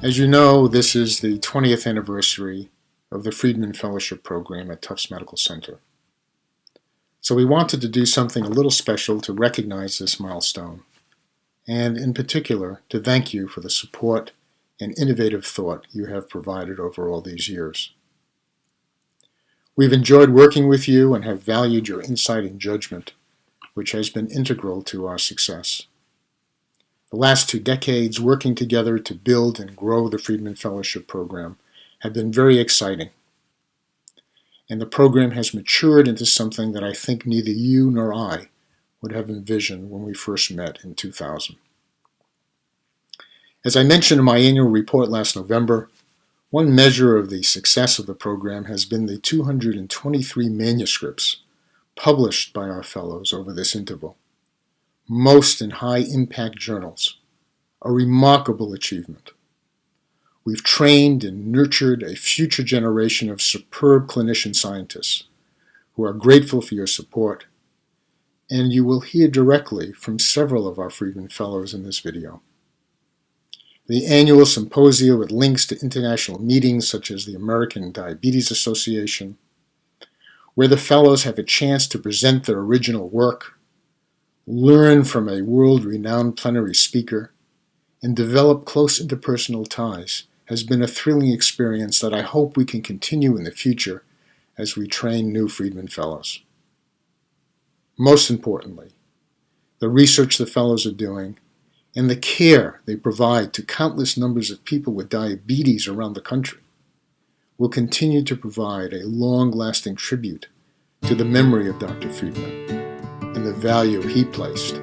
As you know, this is the 20th anniversary of the Friedman Fellowship program at Tufts Medical Center. So we wanted to do something a little special to recognize this milestone, and in particular, to thank you for the support and innovative thought you have provided over all these years. We've enjoyed working with you and have valued your insight and judgment, which has been integral to our success. The last 2 decades working together to build and grow the Friedman Fellowship program have been very exciting. And the program has matured into something that I think neither you nor I would have envisioned when we first met in 2000. As I mentioned in my annual report last November, one measure of the success of the program has been the 223 manuscripts published by our fellows over this interval, most in high-impact journals, a remarkable achievement. We've trained and nurtured a future generation of superb clinician scientists who are grateful for your support, and you will hear directly from several of our Friedman Fellows in this video. The annual symposia with links to international meetings such as the American Diabetes Association, where the fellows have a chance to present their original work, learn from a world-renowned plenary speaker, and develop close interpersonal ties has been a thrilling experience that I hope we can continue in the future as we train new Friedman Fellows. Most importantly, the research the fellows are doing and the care they provide to countless numbers of people with diabetes around the country will continue to provide a long-lasting tribute to the memory of Dr. Friedman and the value he placed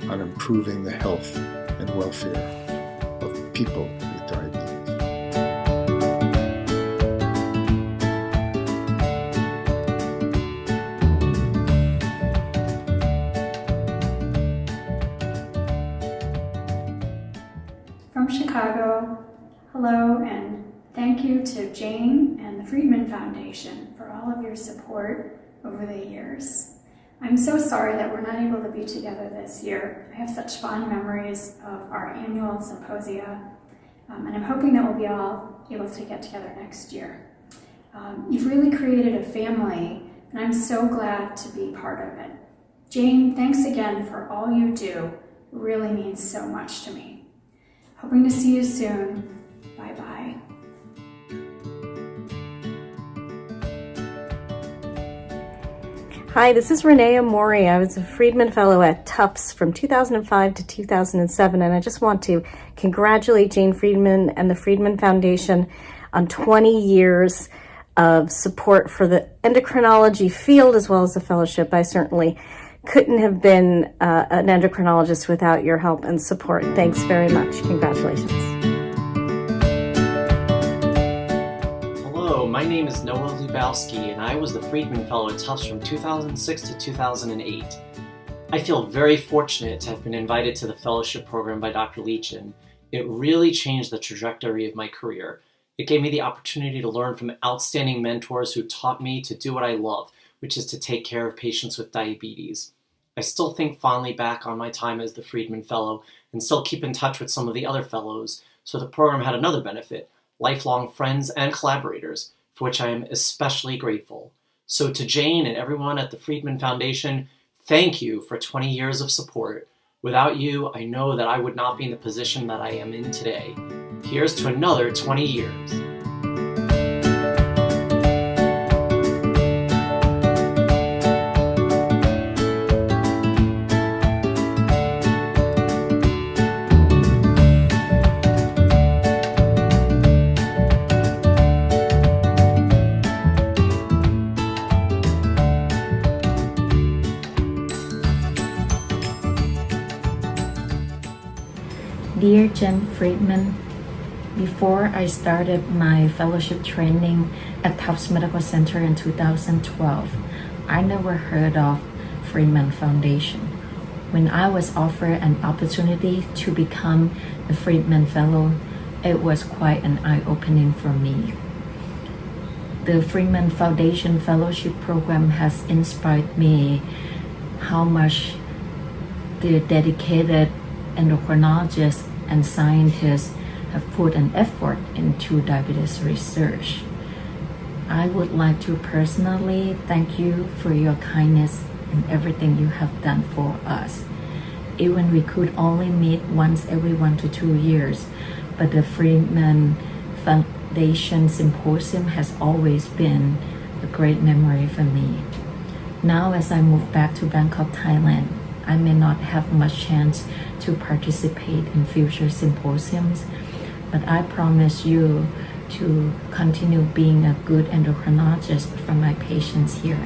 on improving the health and welfare of people with diabetes. From Chicago, hello, and thank you to Jane and the Friedman Foundation for all of your support over the years. I'm so sorry that we're not able to be together this year. I have such fond memories of our annual symposia, and I'm hoping that we'll be all able to get together next year. You've really created a family, and I'm so glad to be part of it. Jane, thanks again for all you do. It really means so much to me. Hoping to see you soon. Bye-bye. Hi, this is Renee Amori. I was a Friedman Fellow at Tufts from 2005 to 2007, and I just want to congratulate Jane Friedman and the Friedman Foundation on 20 years of support for the endocrinology field as well as the fellowship. I certainly couldn't have been an endocrinologist without your help and support. Thanks very much. Congratulations. Hello, my name is Noah Lubowski, and I was the Friedman Fellow at Tufts from 2006 to 2008. I feel very fortunate to have been invited to the fellowship program by Dr. Leachin. It really changed the trajectory of my career. It gave me the opportunity to learn from outstanding mentors who taught me to do what I love, which is to take care of patients with diabetes. I still think fondly back on my time as the Friedman Fellow and still keep in touch with some of the other fellows, so the program had another benefit: lifelong friends and collaborators, for which I am especially grateful. So to Jane and everyone at the Friedman Foundation, thank you for 20 years of support. Without you, I know that I would not be in the position that I am in today. Here's to another 20 years. Dear Jen Friedman, before I started my fellowship training at Tufts Medical Center in 2012, I never heard of Friedman Foundation. When I was offered an opportunity to become a Friedman Fellow, it was quite an eye-opening for me. The Friedman Foundation Fellowship Program has inspired me how much the dedicated endocrinologists and scientists have put an effort into diabetes research. I would like to personally thank you for your kindness and everything you have done for us. Even we could only meet once every 1 to 2 years, but the Friedman Foundation Symposium has always been a great memory for me. Now as I move back to Bangkok, Thailand, I may not have much chance to participate in future symposiums, but I promise you to continue being a good endocrinologist for my patients here.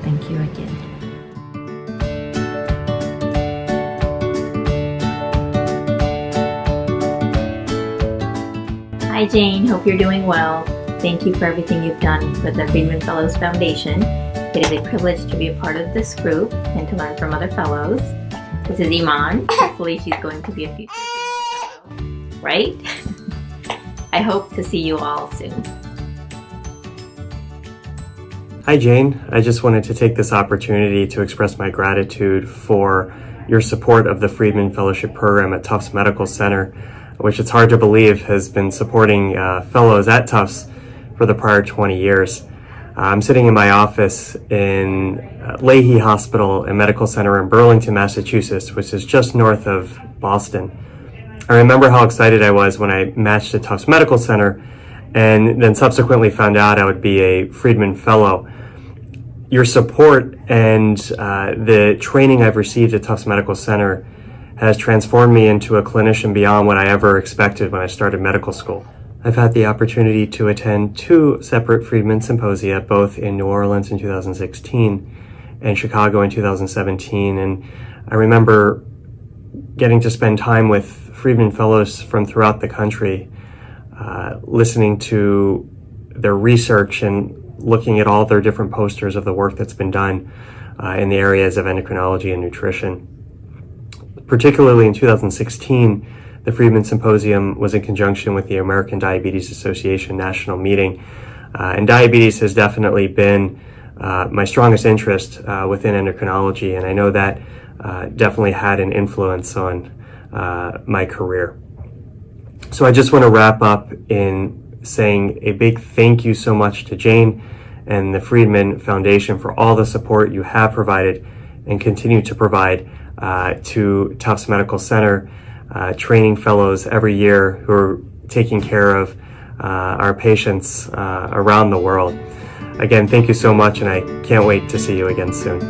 Thank you again. Hi Jane, hope you're doing well. Thank you for everything you've done for the Friedman Fellows Foundation. It is a privilege to be a part of this group and to learn from other fellows. This is Iman. Hopefully she's going to be a future fellow, right? I hope to see you all soon. Hi Jane, I just wanted to take this opportunity to express my gratitude for your support of the Friedman Fellowship program at Tufts Medical Center, which it's hard to believe has been supporting fellows at Tufts for the prior 20 years. I'm sitting in my office in Leahy Hospital and Medical Center in Burlington, Massachusetts, which is just north of Boston. I remember how excited I was when I matched at Tufts Medical Center and then subsequently found out I would be a Friedman Fellow. Your support and the training I've received at Tufts Medical Center has transformed me into a clinician beyond what I ever expected when I started medical school. I've had the opportunity to attend 2 separate Friedman Symposia, both in New Orleans in 2016 and Chicago in 2017, and I remember getting to spend time with Friedman Fellows from throughout the country, listening to their research and looking at all their different posters of the work that's been done in the areas of endocrinology and nutrition. Particularly in 2016, the Friedman Symposium was in conjunction with the American Diabetes Association National Meeting, and diabetes has definitely been my strongest interest within endocrinology, and I know that definitely had an influence on my career. So I just want to wrap up in saying a big thank you so much to Jane and the Friedman Foundation for all the support you have provided and continue to provide to Tufts Medical Center, training fellows every year who are taking care of our patients around the world. Again, thank you so much, and I can't wait to see you again soon.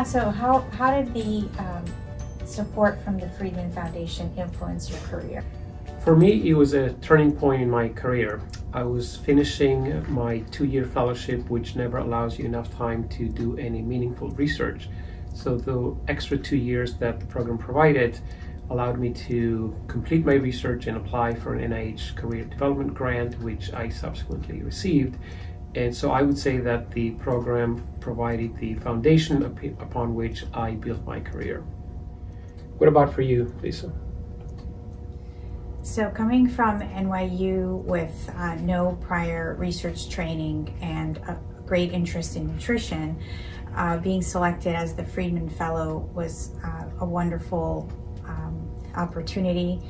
So how did the support from the Friedman Foundation influence your career? For me, it was a turning point in my career. I was finishing my 2-year fellowship, which never allows you enough time to do any meaningful research. So the extra 2 years that the program provided allowed me to complete my research and apply for an NIH Career Development Grant, which I subsequently received. And so I would say that the program provided the foundation upon which I built my career. What about for you, Lisa? So coming from NYU with no prior research training and a great interest in nutrition, being selected as the Friedman Fellow was a wonderful opportunity.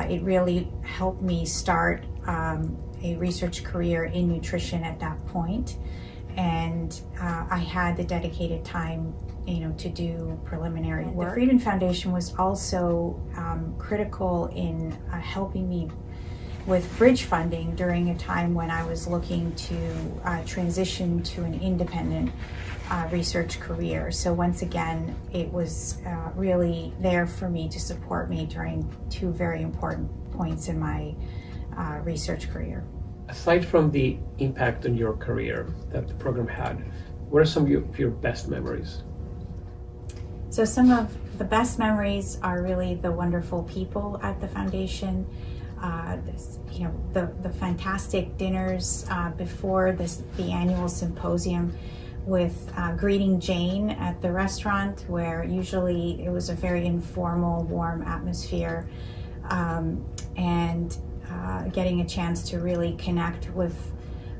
It really helped me start a research career in nutrition at that point, and I had the dedicated time, to do preliminary work. The Friedman Foundation was also critical in helping me with bridge funding during a time when I was looking to transition to an independent research career. So once again, it was really there for me to support me during 2 very important points in my research career. Aside from the impact on your career that the program had, what are some of your best memories? So some of the best memories are really the wonderful people at the foundation. the fantastic dinners before the annual symposium with greeting Jane at the restaurant, where usually it was a very informal, warm atmosphere, and getting a chance to really connect with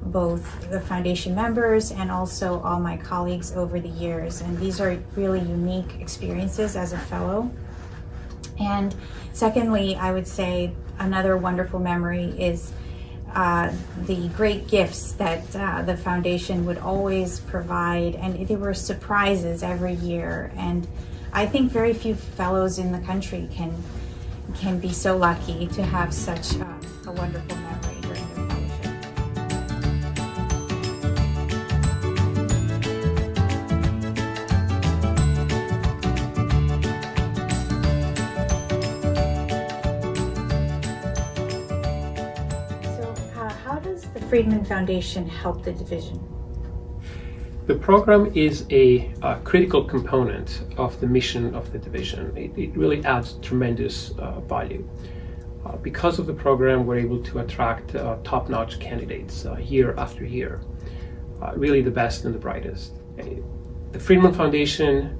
both the foundation members and also all my colleagues over the years. And these are really unique experiences as a fellow. And secondly, I would say another wonderful memory is the great gifts that the foundation would always provide, and there were surprises every year. And I think very few fellows in the country can be so lucky to have such a wonderful memory during their fellowship. How does the Friedman Foundation help the division? The program is a critical component of the mission of the division. It really adds tremendous value. Because of the program, we're able to attract top-notch candidates year after year, really the best and the brightest. The Friedman Foundation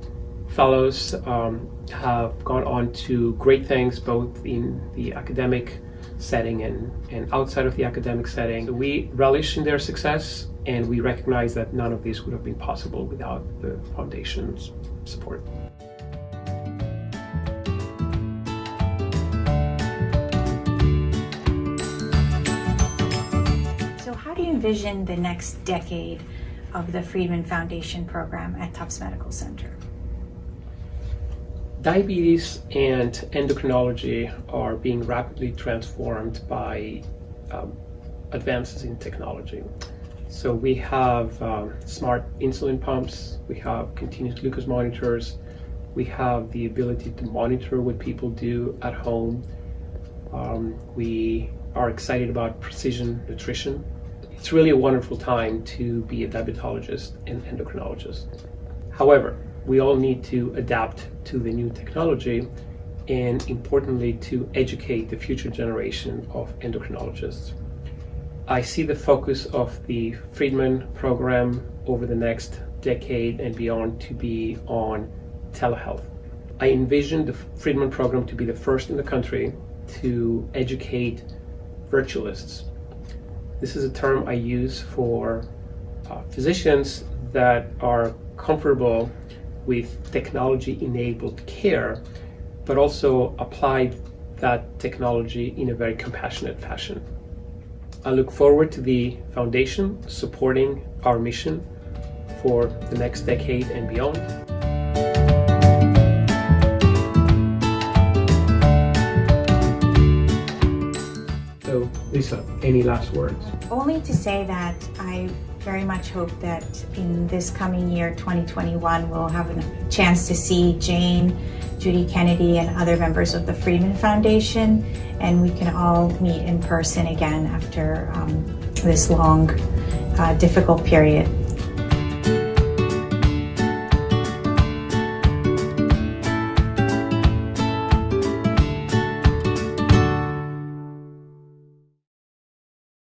Fellows have gone on to great things both in the academic setting and outside of the academic setting. So we relish in their success, and we recognize that none of this would have been possible without the Foundation's support. So how do you envision the next decade of the Friedman Foundation program at Tufts Medical Center? Diabetes and endocrinology are being rapidly transformed by advances in technology. So we have smart insulin pumps, we have continuous glucose monitors, we have the ability to monitor what people do at home. We are excited about precision nutrition. It's really a wonderful time to be a diabetologist and endocrinologist. However, we all need to adapt to the new technology and, importantly, to educate the future generation of endocrinologists. I see the focus of the Friedman program over the next decade and beyond to be on telehealth. I envision the Friedman program to be the first in the country to educate virtualists. This is a term I use for physicians that are comfortable with technology-enabled care, but also applied that technology in a very compassionate fashion. I look forward to the Foundation supporting our mission for the next decade and beyond. So, Lisa, any last words? Only to say that I very much hope that in this coming year, 2021, we'll have a chance to see Jane, Judy Kennedy, and other members of the Friedman Foundation, and we can all meet in person again after this long, difficult period.